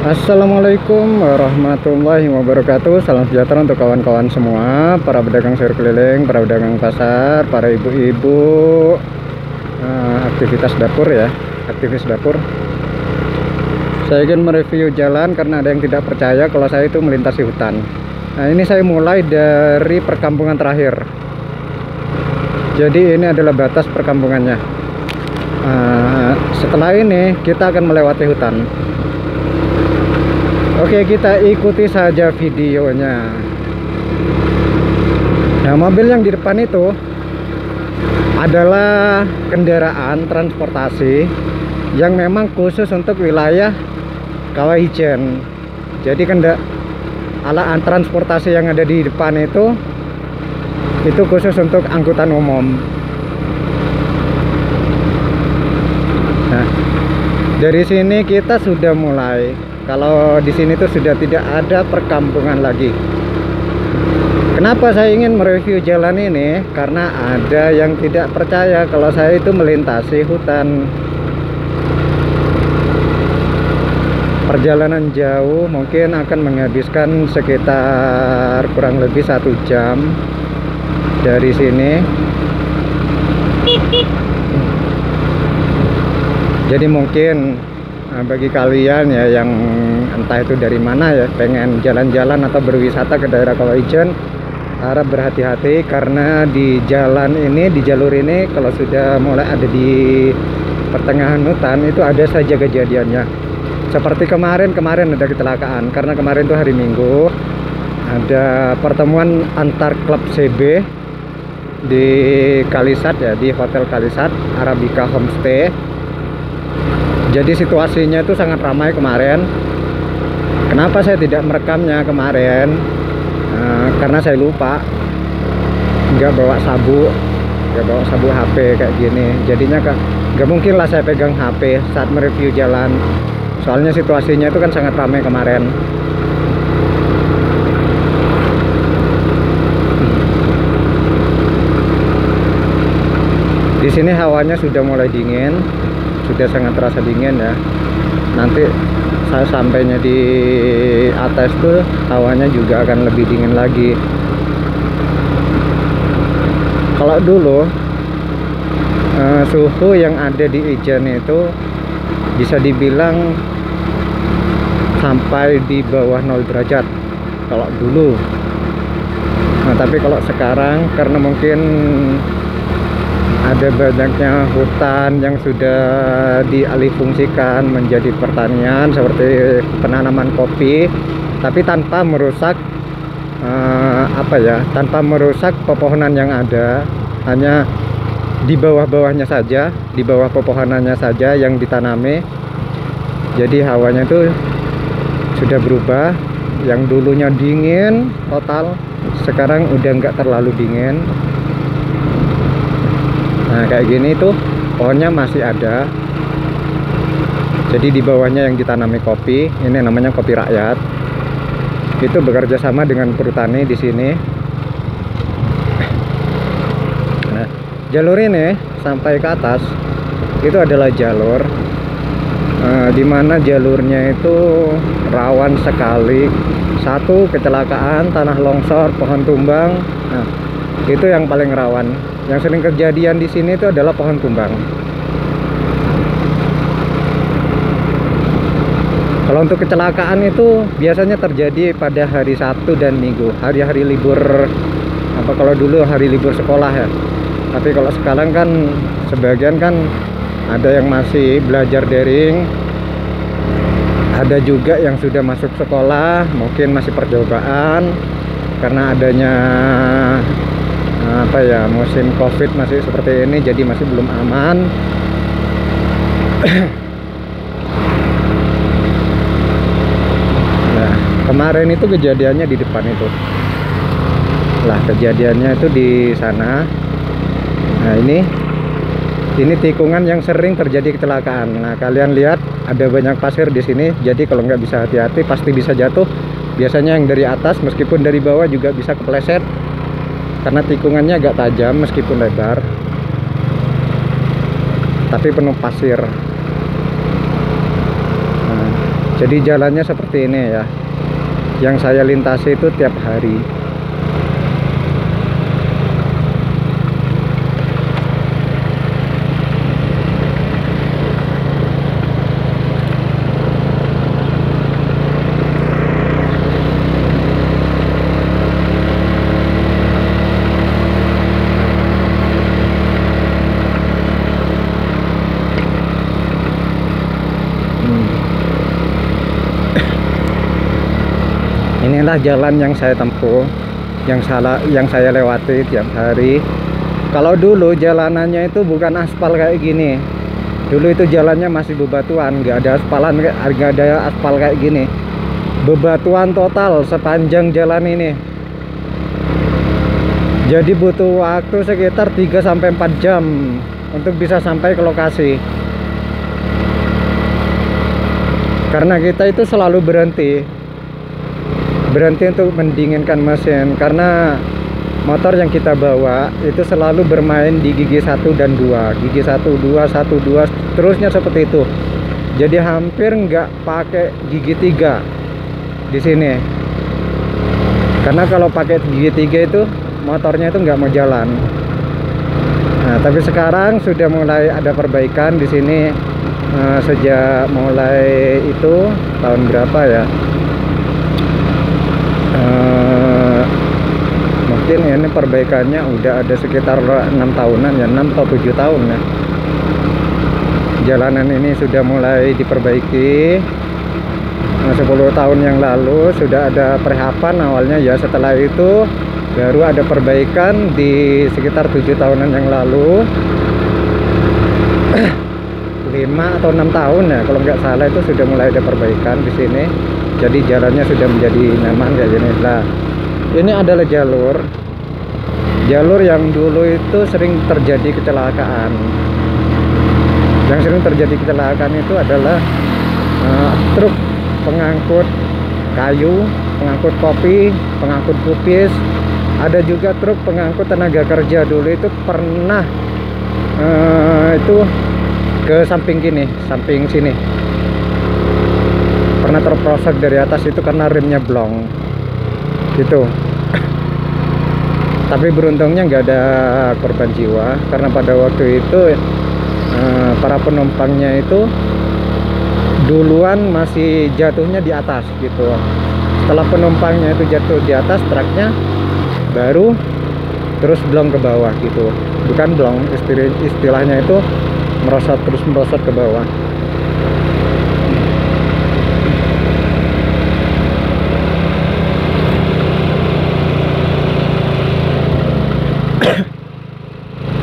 Assalamualaikum warahmatullahi wabarakatuh. Salam sejahtera untuk kawan-kawan semua, para pedagang sayur keliling, para pedagang pasar, para ibu-ibu, aktivitas dapur ya, aktivis dapur. Saya ingin mereview jalan karena ada yang tidak percaya kalau saya itu melintasi hutan. Nah, ini saya mulai dari perkampungan terakhir. Jadi ini adalah batas perkampungannya. Setelah ini kita akan melewati hutan. Oke, kita ikuti saja videonya. Nah, mobil yang di depan itu adalah kendaraan transportasi yang memang khusus untuk wilayah Kawah Ijen. Jadi alat transportasi yang ada di depan itu khusus untuk angkutan umum. Nah, dari sini kita sudah mulai. Kalau di sini tuh sudah tidak ada perkampungan lagi. Kenapa saya ingin mereview jalan ini? Karena ada yang tidak percaya kalau saya itu melintasi hutan. Perjalanan jauh mungkin akan menghabiskan sekitar kurang lebih 1 jam dari sini. Jadi mungkin bagi kalian ya yang entah itu dari mana ya, pengen jalan-jalan atau berwisata ke daerah Kawah Ijen, harap berhati-hati karena di jalan ini, di jalur ini kalau sudah mulai ada di pertengahan hutan itu ada saja kejadiannya. Seperti kemarin ada kecelakaan karena kemarin itu hari Minggu, ada pertemuan antar klub CB di Kalisat ya, di Hotel Kalisat Arabica Homestay. Jadi situasinya itu sangat ramai kemarin. Kenapa saya tidak merekamnya kemarin? Karena saya lupa, nggak bawa sabu HP kayak gini. Jadinya nggak mungkin lah saya pegang HP saat mereview jalan. Soalnya situasinya itu kan sangat ramai kemarin. Di sini hawanya sudah mulai dingin. Sudah sangat terasa dingin ya. Nanti saya sampainya di atas tuh hawanya juga akan lebih dingin lagi. Kalau dulu suhu yang ada di Ijen itu bisa dibilang sampai di bawah 0 derajat kalau dulu. Nah, tapi kalau sekarang karena mungkin ada banyaknya hutan yang sudah dialihfungsikan menjadi pertanian seperti penanaman kopi, tapi tanpa merusak tanpa merusak pepohonan yang ada, hanya di bawah-bawahnya saja, di bawah pepohonannya saja yang ditanami. Jadi hawanya itu sudah berubah, yang dulunya dingin total sekarang udah nggak terlalu dingin. Nah, kayak gini tuh pohonnya masih ada. Jadi di bawahnya yang ditanami kopi, ini namanya kopi rakyat. Itu bekerja sama dengan perhutani di sini. Nah, jalur ini sampai ke atas itu adalah jalur dimana jalurnya itu rawan sekali. Satu, kecelakaan, tanah longsor, pohon tumbang. Nah, itu yang paling rawan. Yang sering kejadian di sini itu adalah pohon tumbang. Kalau untuk kecelakaan itu biasanya terjadi pada hari Sabtu dan Minggu, hari-hari libur. Kalau dulu hari libur sekolah ya. Tapi kalau sekarang kan sebagian kan ada yang masih belajar daring, ada juga yang sudah masuk sekolah, mungkin masih percobaan karena adanya musim COVID masih seperti ini, jadi masih belum aman. Nah, kemarin itu kejadiannya di depan itu. Lah, kejadiannya itu di sana. Nah, ini tikungan yang sering terjadi kecelakaan. Nah, kalian lihat ada banyak pasir di sini. Jadi kalau nggak bisa hati-hati pasti bisa jatuh. Biasanya yang dari atas meskipun dari bawah juga bisa kepleset. Karena tikungannya agak tajam meskipun lebar, tapi penuh pasir. Nah, Jadi jalannya seperti ini ya, yang saya lintasi itu tiap hari. Inilah jalan yang saya tempuh, yang saya lewati tiap hari. Kalau dulu jalanannya itu bukan aspal kayak gini. Dulu itu jalannya masih bebatuan, nggak ada aspal kayak gini. Bebatuan total sepanjang jalan ini. Jadi butuh waktu sekitar 3-4 jam untuk bisa sampai ke lokasi. Karena kita itu selalu berhenti untuk mendinginkan mesin, karena motor yang kita bawa itu selalu bermain di gigi 1 dan 2, gigi 1 2 1 2 terusnya seperti itu. Jadi hampir nggak pakai gigi 3 di sini, karena kalau pakai gigi 3 itu motornya itu nggak mau jalan. Nah, tapi sekarang sudah mulai ada perbaikan di sini. Sejak mulai itu tahun berapa ya, mungkin ini perbaikannya udah ada sekitar 6 tahunan ya, 6 atau 7 tahun ya. Jalanan ini sudah mulai diperbaiki. 10 tahun yang lalu sudah ada prehapan awalnya ya, setelah itu baru ada perbaikan di sekitar 7 tahunan yang lalu. 5 atau 6 tahun ya kalau nggak salah, itu sudah mulai ada perbaikan di sini. Jadi jalannya sudah menjadi nyaman kayak gini lah. Ini adalah jalur yang dulu itu sering terjadi kecelakaan. Yang sering terjadi kecelakaan itu adalah truk pengangkut kayu, pengangkut kopi, pengangkut kupis. Ada juga truk pengangkut tenaga kerja. Dulu itu pernah itu ke samping sini pernah terprosok dari atas itu karena remnya blong gitu. Tapi beruntungnya nggak ada korban jiwa, karena pada waktu itu para penumpangnya itu duluan masih jatuhnya di atas gitu. Setelah penumpangnya itu jatuh di atas truknya, baru terus blong ke bawah gitu. Bukan blong, istilahnya itu merosot ke bawah.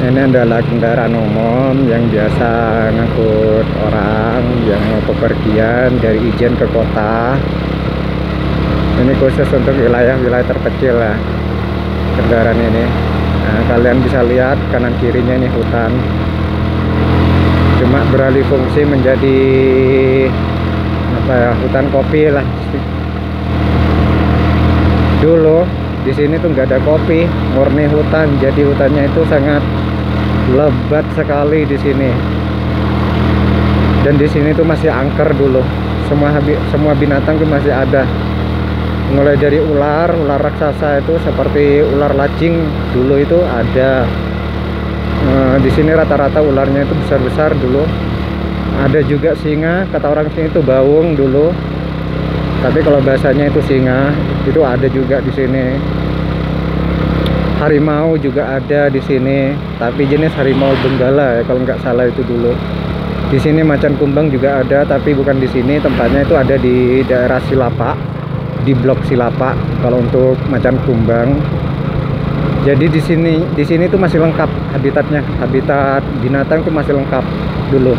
Ini adalah kendaraan umum yang biasa ngangkut orang yang mau bepergian dari Ijen ke kota. Ini khusus untuk wilayah-wilayah terpencil lah kendaraan ini. Nah, kalian bisa lihat kanan kirinya ini hutan, cuma beralih fungsi menjadi apa ya, hutan kopi lah. Dulu di sini tuh nggak ada kopi, murni hutan. Jadi hutannya itu sangat lebat sekali di sini. Dan di sini tuh masih angker dulu. Semua binatang tuh masih ada. Mulai dari ular raksasa itu seperti ular lacing dulu itu ada. Di sini rata-rata ularnya itu besar-besar dulu. Ada juga singa, kata orang sini itu baung dulu. Tapi kalau bahasanya itu singa, itu ada juga di sini. Harimau juga ada di sini, tapi jenis harimau benggala ya kalau nggak salah itu dulu. Di sini macan kumbang juga ada, tapi bukan di sini tempatnya, itu ada di daerah Silapa, di blok Silapa kalau untuk macan kumbang. Jadi di sini tuh masih lengkap habitatnya, habitat binatang tuh masih lengkap dulu.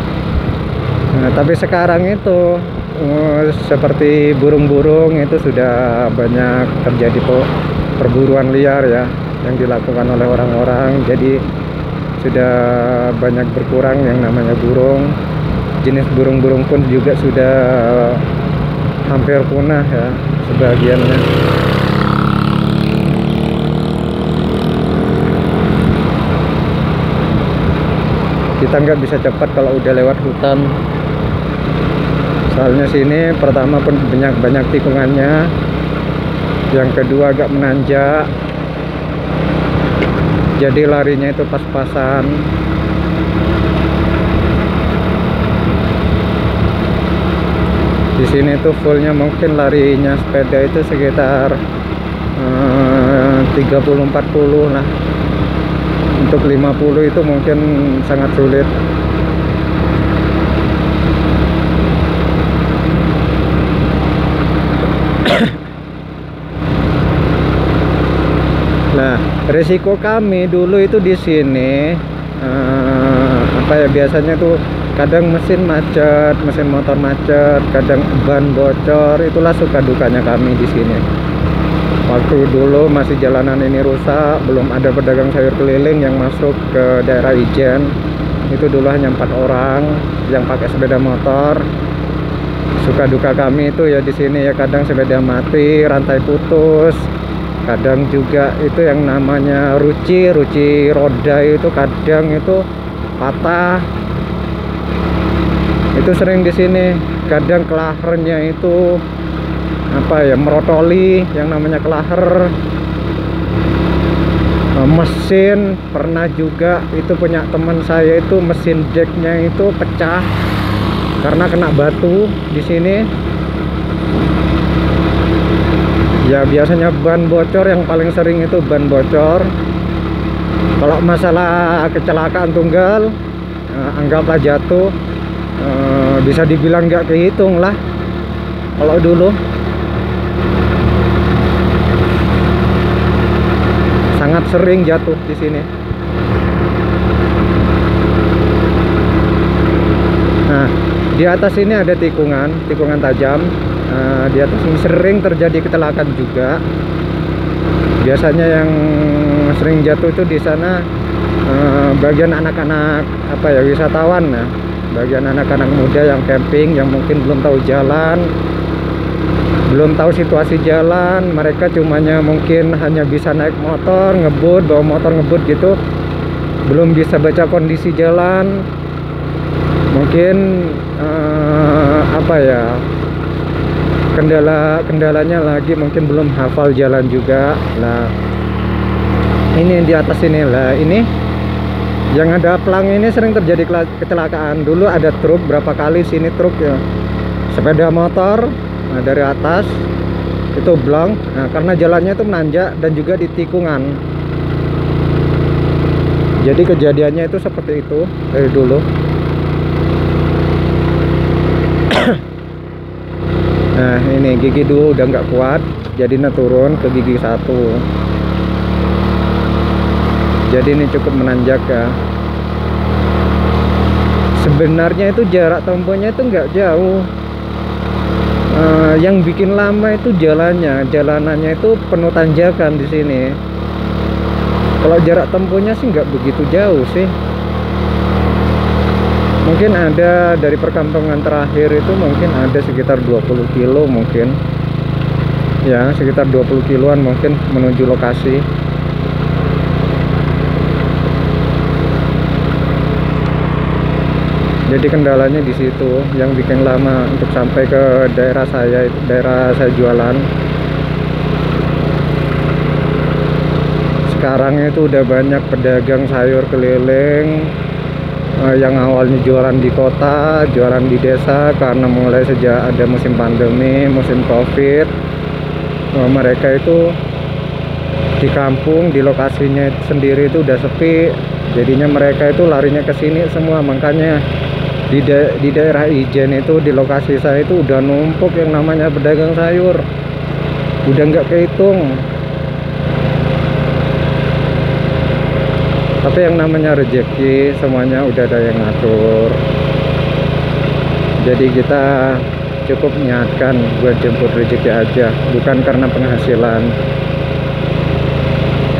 Nah, tapi sekarang itu seperti burung-burung itu sudah banyak terjadi perburuan liar ya yang dilakukan oleh orang-orang. Jadi sudah banyak berkurang yang namanya burung. Jenis burung-burung pun juga sudah hampir punah ya sebagiannya. Kita nggak bisa cepat kalau udah lewat hutan. Soalnya sini pertama pun banyak tikungannya, yang kedua agak menanjak, jadi larinya itu pas-pasan. Di sini tuh fullnya mungkin larinya sepeda itu sekitar 30-40 lah. Untuk 50 itu mungkin sangat sulit. Nah, resiko kami dulu itu di sini apa ya, biasanya tuh kadang mesin macet, mesin motor macet, kadang ban bocor. Itulah suka dukanya kami di sini. Waktu dulu masih jalanan ini rusak, belum ada pedagang sayur keliling yang masuk ke daerah Ijen. Itu dulu hanya 4 orang yang pakai sepeda motor. Suka duka kami itu ya di sini ya, kadang sepeda mati, rantai putus. Kadang juga itu yang namanya ruci roda itu kadang itu patah. Itu sering di sini. Kadang kelahernya itu apa ya, merotoli, yang namanya kelaher. Mesin pernah juga itu punya teman saya, itu mesin jacknya itu pecah karena kena batu di sini. Ya biasanya ban bocor, yang paling sering itu ban bocor. Kalau masalah kecelakaan tunggal, anggaplah jatuh, bisa dibilang nggak kehitung lah kalau dulu. Sangat sering jatuh di sini. Nah, di atas ini ada tikungan tajam. Di atas ini sering terjadi kecelakaan juga. Biasanya yang sering jatuh itu di sana bagian anak-anak apa ya, wisatawan ya. Bagian anak-anak muda yang camping, yang mungkin belum tahu jalan, belum tahu situasi jalan. Mereka cumanya mungkin hanya bisa naik motor ngebut, bawa motor ngebut gitu, belum bisa baca kondisi jalan. Mungkin apa ya, kendalanya lagi mungkin belum hafal jalan juga. Nah, ini di atas ini lah, ini yang ada pelang ini sering terjadi kecelakaan. Dulu ada truk berapa kali sini, truk ya, sepeda motor. Nah, dari atas itu blong. Nah, karena jalannya itu menanjak dan juga di tikungan, jadi kejadiannya itu seperti itu dari dulu. Nah, ini gigi 2 udah nggak kuat, jadi turun ke gigi 1. Jadi ini cukup menanjak ya. Sebenarnya itu jarak tempuhnya itu nggak jauh. Yang bikin lama itu jalanannya itu penuh tanjakan di sini. Kalau jarak tempuhnya sih nggak begitu jauh sih. Mungkin ada dari perkampungan terakhir itu mungkin ada sekitar 20 kilo mungkin. Ya, sekitar 20 kiloan mungkin menuju lokasi. Jadi kendalanya di situ yang bikin lama untuk sampai ke daerah saya, daerah saya jualan. Sekarang itu udah banyak pedagang sayur keliling yang awalnya jualan di kota, jualan di desa, karena mulai sejak ada musim pandemi, musim COVID, mereka itu di kampung, di lokasinya sendiri itu udah sepi. Jadinya mereka itu larinya ke sini semua. Makanya di daerah Ijen itu, di lokasi saya itu udah numpuk yang namanya pedagang sayur, udah nggak kehitung. Tapi yang namanya rezeki semuanya udah ada yang ngatur. Jadi kita cukup niatkan buat jemput rezeki aja, bukan karena penghasilan.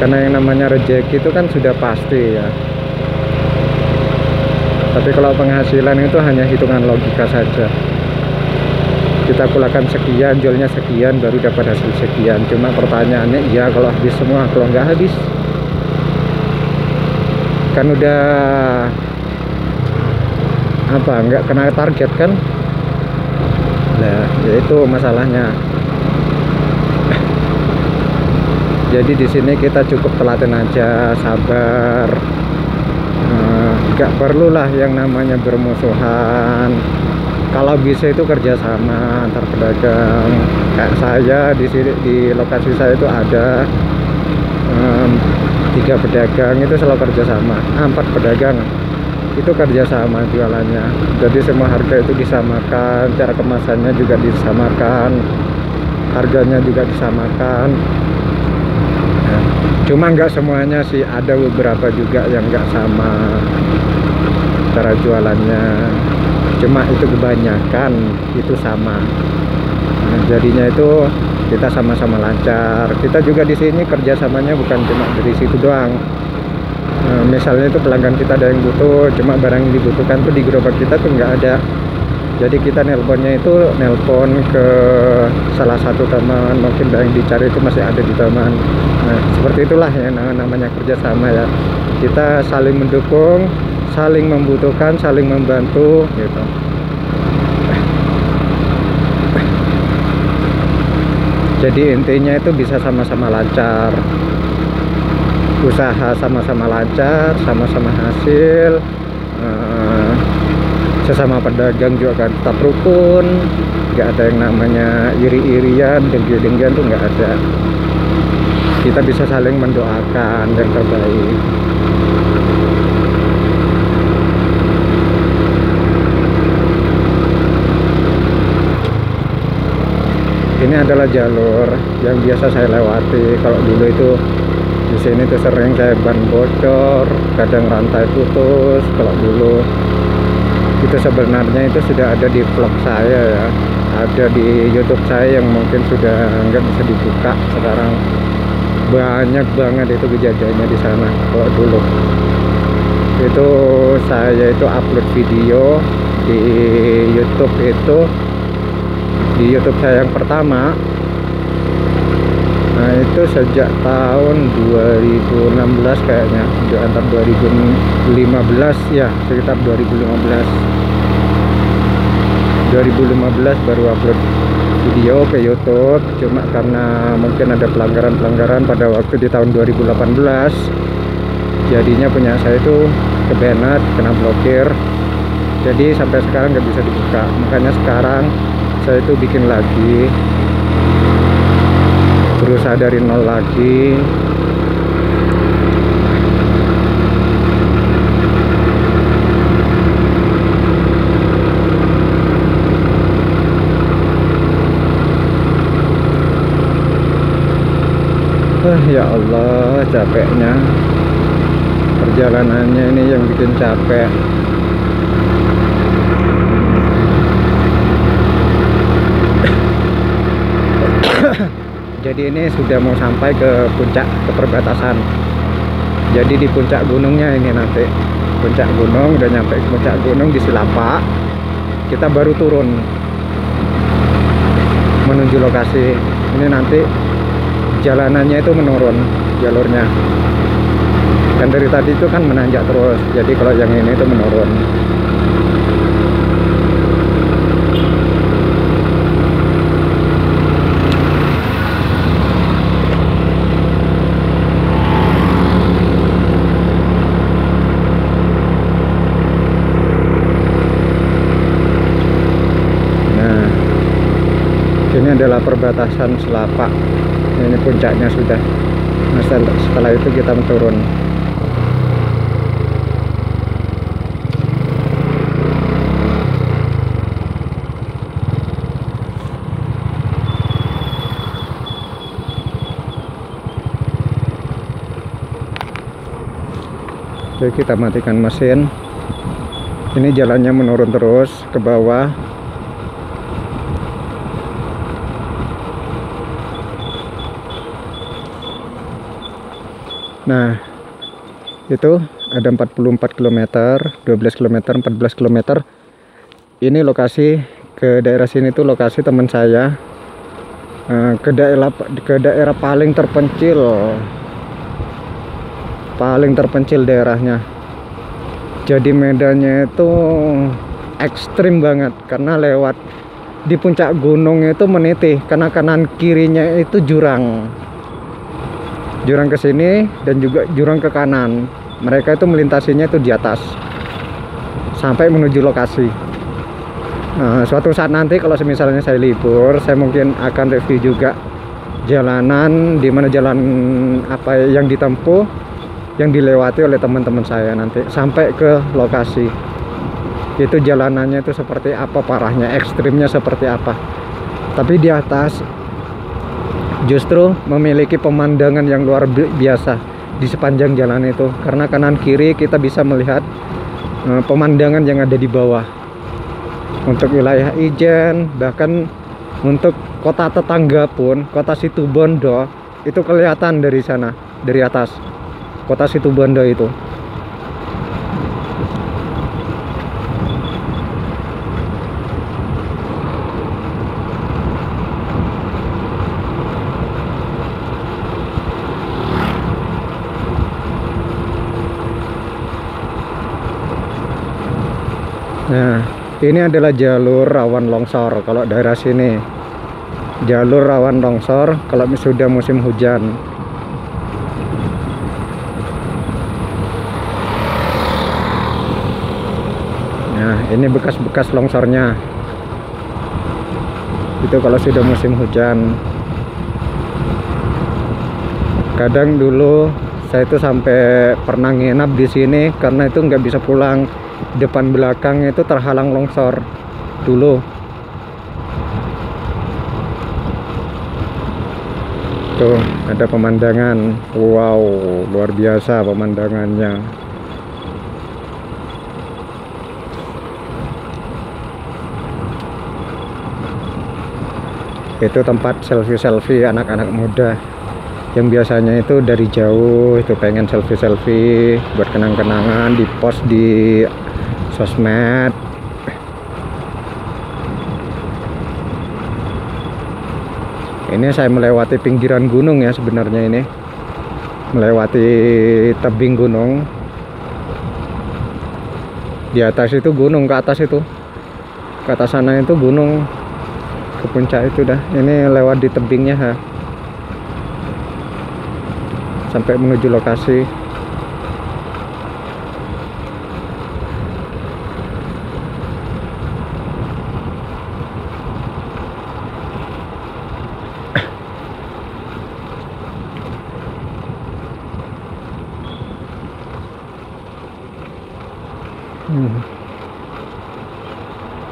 Karena yang namanya rezeki itu kan sudah pasti ya. Tapi kalau penghasilan itu hanya hitungan logika saja. Kita kulakan sekian, jualnya sekian, baru dapat hasil sekian. Cuma pertanyaannya, iya kalau habis semua, kalau nggak habis kan udah apa, nggak kena target kan. Yaitu masalahnya. Jadi di sini kita cukup telaten aja, sabar. Gak perlulah yang namanya bermusuhan. Kalau bisa itu kerjasama antar pedagang. Kayak saya di sini, di lokasi saya itu ada 3 pedagang itu selalu kerjasama. 4 pedagang itu kerjasama jualannya. Jadi semua harga itu disamakan, cara kemasannya juga disamakan, harganya juga disamakan. Cuma nggak semuanya sih, ada beberapa juga yang nggak sama cara jualannya. Cuma itu kebanyakan itu sama. Nah, jadinya itu kita sama-sama lancar. Kita juga di sini kerjasamanya bukan cuma dari situ doang. Nah, misalnya itu pelanggan kita ada yang butuh, cuma barang yang dibutuhkan tuh di gerobak kita tuh nggak ada. Jadi kita nelponnya itu nelpon ke salah satu teman, mungkin yang dicari itu masih ada di teman. Nah, seperti itulah yang namanya kerjasama ya. Kita saling mendukung, saling membutuhkan, saling membantu gitu. Jadi intinya itu bisa sama-sama lancar, usaha sama-sama lancar, sama-sama hasil. Sesama pedagang juga kan tetap rukun, nggak ada yang namanya iri-irian, dengki-dengkian tuh nggak ada. Kita bisa saling mendoakan yang terbaik. Ini adalah jalur yang biasa saya lewati. Kalau dulu itu di sini tuh sering saya ban bocor, kadang rantai putus. Kalau dulu itu sebenarnya itu sudah ada di vlog saya ya, ada di YouTube saya yang mungkin sudah nggak bisa dibuka sekarang. Banyak banget itu kejadiannya di sana. Kalau dulu itu saya itu upload video di YouTube itu, di YouTube saya yang pertama. Nah itu sejak tahun 2016 kayaknya, antara 2015 ya, sekitar 2015 baru upload video ke YouTube. Cuma karena mungkin ada pelanggaran pada waktu di tahun 2018, jadinya punya saya itu kebanet, kena blokir. Jadi sampai sekarang nggak bisa dibuka. Makanya sekarang saya itu bikin lagi, berusaha dari nol lagi. Ya Allah, capeknya perjalanannya ini yang bikin capek. Jadi ini sudah mau sampai ke puncak, ke perbatasan. Jadi di puncak gunungnya ini nanti, puncak gunung, udah nyampe ke puncak gunung di Silapa, kita baru turun menuju lokasi. Ini nanti jalanannya itu menurun jalurnya, kan dari tadi itu kan menanjak terus. Jadi kalau yang ini itu menurun. Ini adalah perbatasan Silapa. Ini puncaknya sudah. Nah, setelah itu kita turun. Oke, kita matikan mesin. Ini jalannya menurun terus ke bawah. Nah, itu ada 44 km, 12 km, 14 km. Ini lokasi, ke daerah sini tuh lokasi teman saya, ke daerah paling terpencil daerahnya. Jadi medannya itu ekstrim banget karena lewat di puncak gunung itu menitih, karena kanan kirinya itu jurang ke sini dan juga jurang ke kanan. Mereka itu melintasinya itu di atas sampai menuju lokasi. Nah, suatu saat nanti kalau misalnya saya libur, saya mungkin akan review juga jalanan, di mana jalan apa yang ditempuh, yang dilewati oleh teman-teman saya nanti sampai ke lokasi. Itu jalanannya itu seperti apa, parahnya, ekstrimnya seperti apa. Tapi di atas justru memiliki pemandangan yang luar biasa di sepanjang jalan itu, karena kanan kiri kita bisa melihat pemandangan yang ada di bawah. Untuk wilayah Ijen, bahkan untuk kota tetangga pun, kota Situbondo itu kelihatan dari sana, dari atas kota Situbondo itu. Nah, ini adalah jalur rawan longsor kalau daerah sini. Jalur rawan longsor kalau sudah musim hujan. Nah, ini bekas-bekas longsornya. Itu kalau sudah musim hujan. Kadang dulu saya itu sampai pernah nginap di sini karena itu nggak bisa pulang. Depan belakang itu terhalang longsor dulu. Tuh ada pemandangan, wow, luar biasa pemandangannya. Itu tempat selfie anak-anak muda yang biasanya itu dari jauh itu pengen selfie buat kenang-kenangan, di post di sosmed. Ini saya melewati pinggiran gunung ya, sebenarnya ini melewati tebing gunung. Di atas itu gunung, ke atas itu, ke atas sana itu gunung, ke puncak itu dah. Ini lewat di tebingnya ha, sampai menuju lokasi.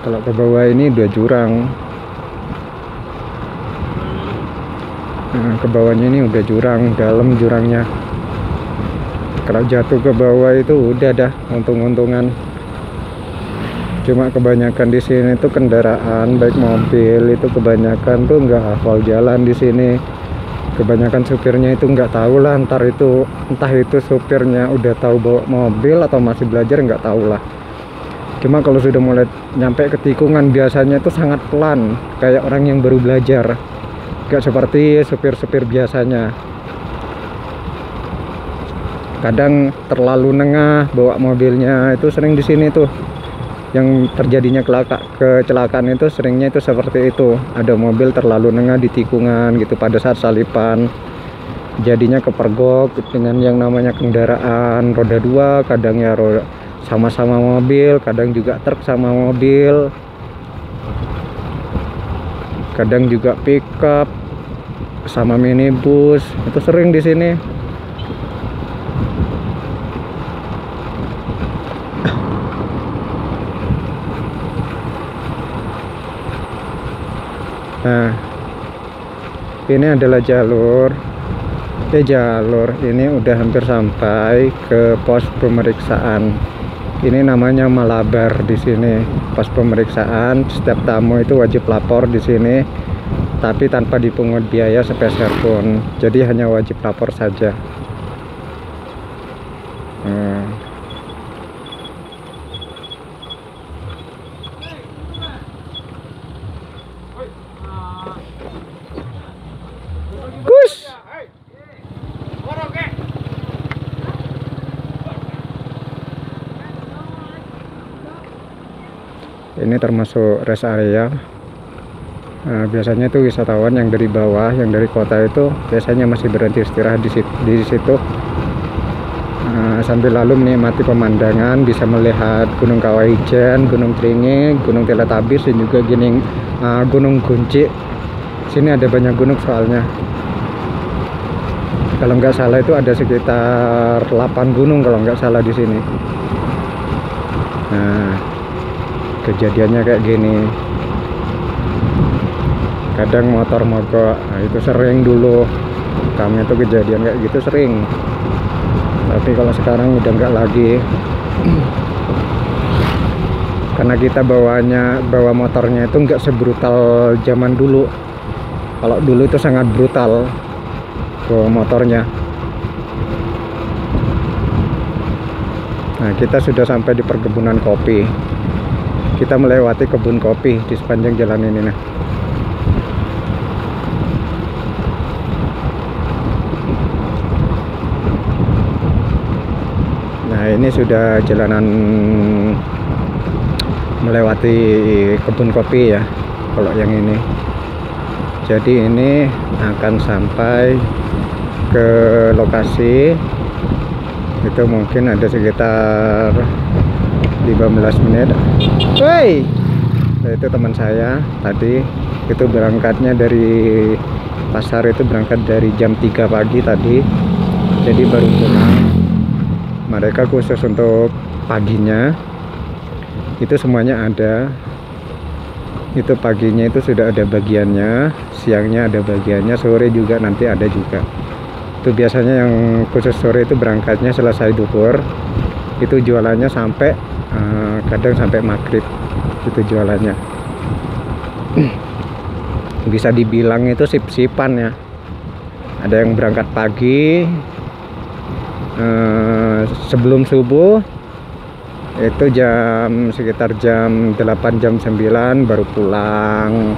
Kalau ke bawah ini dua jurang. Nah, ke bawahnya ini udah jurang, dalam jurangnya. Kalau jatuh ke bawah itu udah dah untung-untungan. Cuma kebanyakan di sini tuh kendaraan, baik mobil itu kebanyakan tuh nggak hafal jalan di sini. Kebanyakan supirnya itu nggak tahu lah, entah itu supirnya udah tahu bawa mobil atau masih belajar, nggak tahu lah. Cuma kalau sudah mulai nyampe ke tikungan biasanya itu sangat pelan, kayak orang yang baru belajar, nggak seperti supir-supir biasanya. Kadang terlalu nengah bawa mobilnya, itu sering di sini tuh yang terjadinya kecelakaan itu seringnya itu seperti itu. Ada mobil terlalu nengah di tikungan gitu pada saat salipan, jadinya kepergok dengan yang namanya kendaraan roda 2, kadang ya sama-sama mobil, kadang juga truk sama mobil, kadang juga pickup sama minibus, itu sering di sini. Nah, ini adalah jalur ini udah hampir sampai ke pos pemeriksaan. Ini namanya Malabar di sini, pos pemeriksaan. Setiap tamu itu wajib lapor di sini, tapi tanpa dipungut biaya sepeser pun. Jadi hanya wajib lapor saja. Ini termasuk rest area. Biasanya itu wisatawan yang dari bawah, yang dari kota itu biasanya masih berhenti istirahat di situ. Sambil lalu menikmati pemandangan, bisa melihat Gunung Kawah Ijen, Gunung Tringe, Gunung Teletabis, dan juga Gunung Gunci. Sini ada banyak gunung soalnya. Kalau nggak salah itu ada sekitar 8 gunung kalau nggak salah di sini. Nah, kejadiannya kayak gini. Kadang motor mogok, nah, itu sering dulu. Kami itu kejadian kayak gitu sering. Tapi kalau sekarang udah nggak lagi. Karena kita bawa motornya itu nggak sebrutal zaman dulu. Kalau dulu itu sangat brutal bawa motornya. Nah, kita sudah sampai di perkebunan kopi. Kita melewati kebun kopi di sepanjang jalan ini. Nah, ini sudah jalanan melewati kebun kopi ya kalau yang ini. Jadi ini akan sampai ke lokasi itu mungkin ada sekitar 15 menit. Woi, nah, itu teman saya tadi itu berangkatnya dari pasar, itu berangkat dari jam 3 pagi tadi, jadi baru pulang. Mereka khusus untuk paginya itu semuanya ada. Itu paginya itu sudah ada bagiannya, siangnya ada bagiannya, sore juga nanti ada juga. Itu biasanya yang khusus sore itu berangkatnya selesai duhur, itu jualannya sampai kadang sampai maghrib itu jualannya. Bisa dibilang itu sip-sipan ya. Ada yang berangkat pagi sebelum subuh, itu sekitar jam 8 jam 9 baru pulang.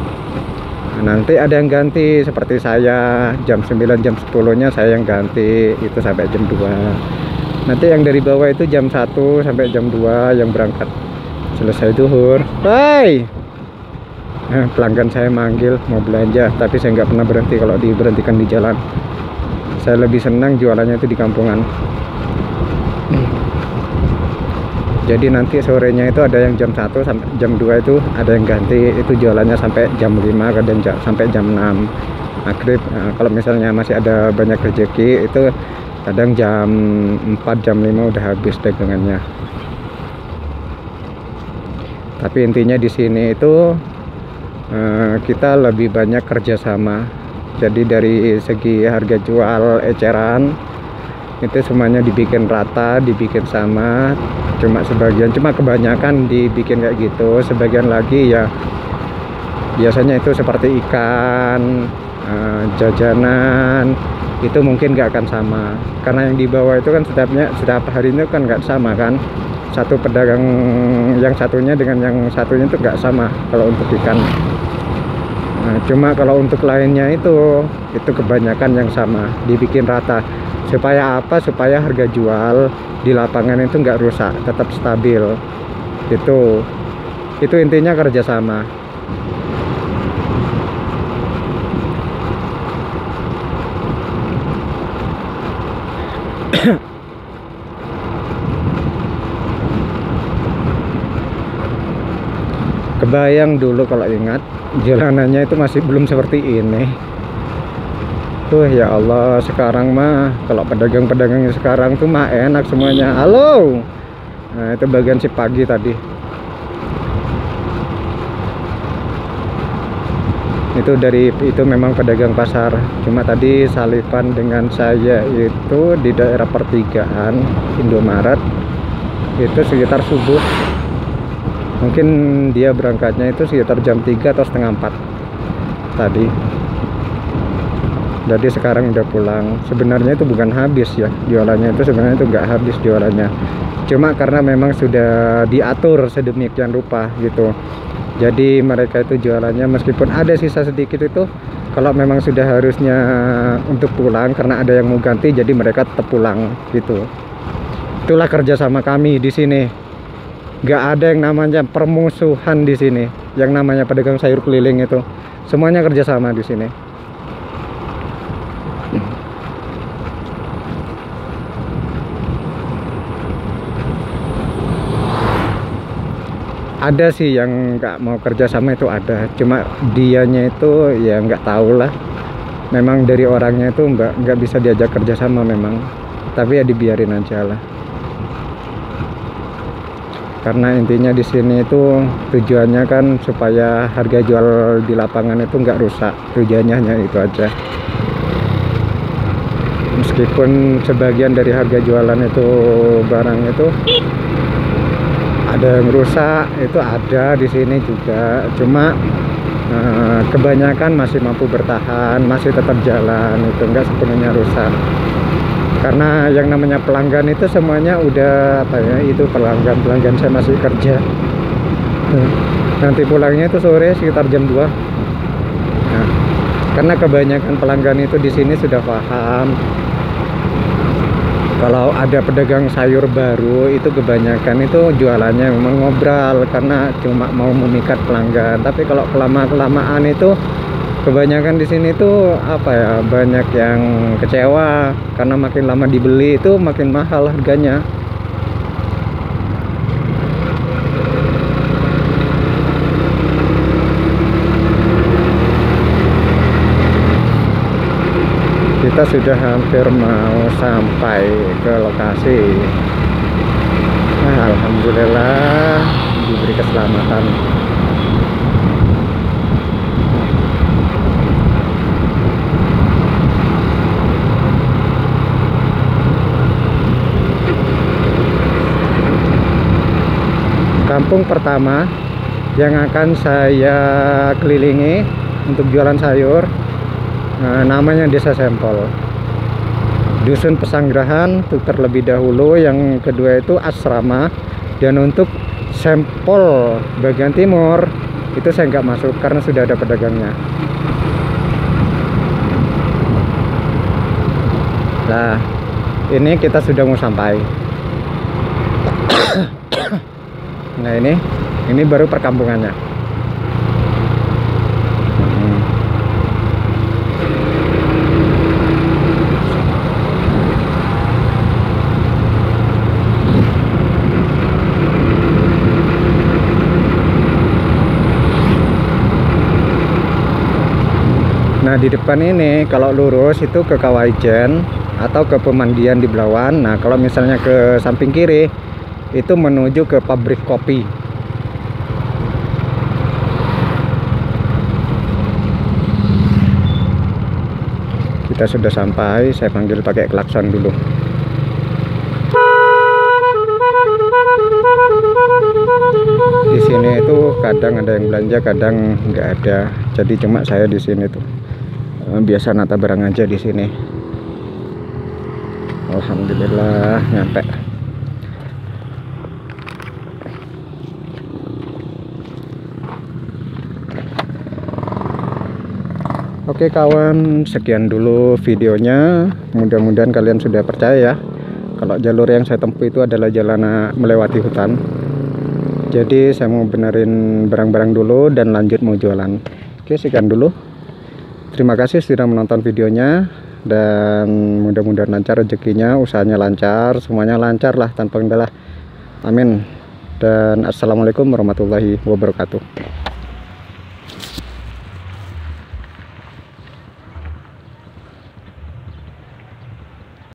Nanti ada yang ganti seperti saya jam 9 jam 10 nya saya yang ganti, itu sampai jam 2. Nanti yang dari bawah itu jam 1 sampai jam 2 yang berangkat selesai duhur. Hai, pelanggan saya manggil mau belanja, tapi saya nggak pernah berhenti kalau diberhentikan di jalan. Saya lebih senang jualannya itu di kampungan. Jadi nanti sorenya itu ada yang jam 1 sampai jam 2 itu ada yang ganti, itu jualannya sampai jam 5, kadang sampai jam 6 maghrib. Nah, kalau misalnya masih ada banyak rezeki itu kadang jam 4 jam 5 udah habis dagangannya. Tapi intinya di sini itu kita lebih banyak kerjasama. Jadi dari segi harga jual eceran itu semuanya dibikin rata, dibikin sama. Cuma kebanyakan dibikin kayak gitu. Sebagian lagi ya biasanya itu seperti ikan, jajanan, itu mungkin nggak akan sama. Karena yang di bawah itu kan setiap hari itu kan nggak sama kan. Satu pedagang yang satunya dengan yang satunya itu nggak sama kalau untuk ikan. Cuma kalau untuk lainnya itu kebanyakan yang sama, dibikin rata. Supaya apa? Supaya harga jual di lapangan itu nggak rusak, tetap stabil. Itu intinya kerjasama. Kebayang dulu kalau ingat jalanannya itu masih belum seperti ini. Ya Allah, sekarang mah kalau pedagang-pedagangnya sekarang tuh mah enak semuanya. Halo. Nah, itu bagian si pagi tadi. Itu memang pedagang pasar. Cuma tadi salipan dengan saya itu di daerah pertigaan Indomaret. Itu sekitar subuh. Mungkin dia berangkatnya itu sekitar jam 3 atau setengah 4 tadi. Jadi sekarang udah pulang. Sebenarnya itu bukan habis ya jualannya, itu sebenarnya itu nggak habis jualannya. Cuma karena memang sudah diatur sedemikian rupa gitu. Jadi mereka itu jualannya meskipun ada sisa sedikit itu, kalau memang sudah harusnya untuk pulang karena ada yang mau ganti, jadi mereka tetap pulang gitu. Itulah kerjasama kami di sini. Nggak ada yang namanya permusuhan di sini. yang namanya pedagang sayur keliling itu semuanya kerjasama di sini. Ada sih yang nggak mau kerjasama, itu ada, cuma dianya itu ya nggak tahu lah, memang dari orangnya itu nggak bisa diajak kerjasama memang, tapi ya dibiarin aja lah, karena intinya di sini itu tujuannya kan supaya harga jual di lapangan itu nggak rusak, tujuannya hanya itu aja. Meskipun sebagian dari harga jualan itu barang itu ada yang rusak, itu ada di sini juga, cuma kebanyakan masih mampu bertahan, masih tetap jalan, itu enggak sepenuhnya rusak. Karena yang namanya pelanggan itu semuanya udah apa ya, itu pelanggan saya masih kerja, nanti pulangnya itu sore sekitar jam 2. Nah, karena kebanyakan pelanggan itu di sini sudah paham kalau ada pedagang sayur baru, itu kebanyakan itu jualannya memang ngobrol karena cuma mau memikat pelanggan. Tapi kalau kelamaan itu kebanyakan di sini tuh apa ya, banyak yang kecewa karena makin lama dibeli itu makin mahal harganya. Kita sudah hampir mau sampai ke lokasi. Nah, alhamdulillah diberi keselamatan. Kampung pertama yang akan saya kelilingi untuk jualan sayur, namanya Desa Sempol, Dusun Pesanggerahan itu terlebih dahulu. Yang kedua itu asrama. Dan untuk Sempol bagian timur itu saya nggak masuk karena sudah ada pedagangnya. Nah, ini kita sudah mau sampai. Nah, ini baru perkampungannya. Nah, di depan ini kalau lurus itu ke Kawaijen atau ke pemandian di Belawan. Nah, kalau misalnya ke samping kiri itu menuju ke pabrik kopi. Kita sudah sampai, saya panggil pakai klakson dulu. Di sini itu kadang ada yang belanja, kadang nggak ada. Jadi cuma saya di sini tuh biasa nata barang aja di sini. Alhamdulillah nyampe. Oke kawan, sekian dulu videonya. Mudah-mudahan kalian sudah percaya ya, kalau jalur yang saya tempuh itu adalah jalan melewati hutan. Jadi saya mau benerin barang-barang dulu dan lanjut mau jualan. Oke, sekian dulu. Terima kasih sudah menonton videonya. Dan mudah-mudahan lancar rezekinya, usahanya lancar, semuanya lancar lah tanpa kendala. Amin. Dan assalamualaikum warahmatullahi wabarakatuh.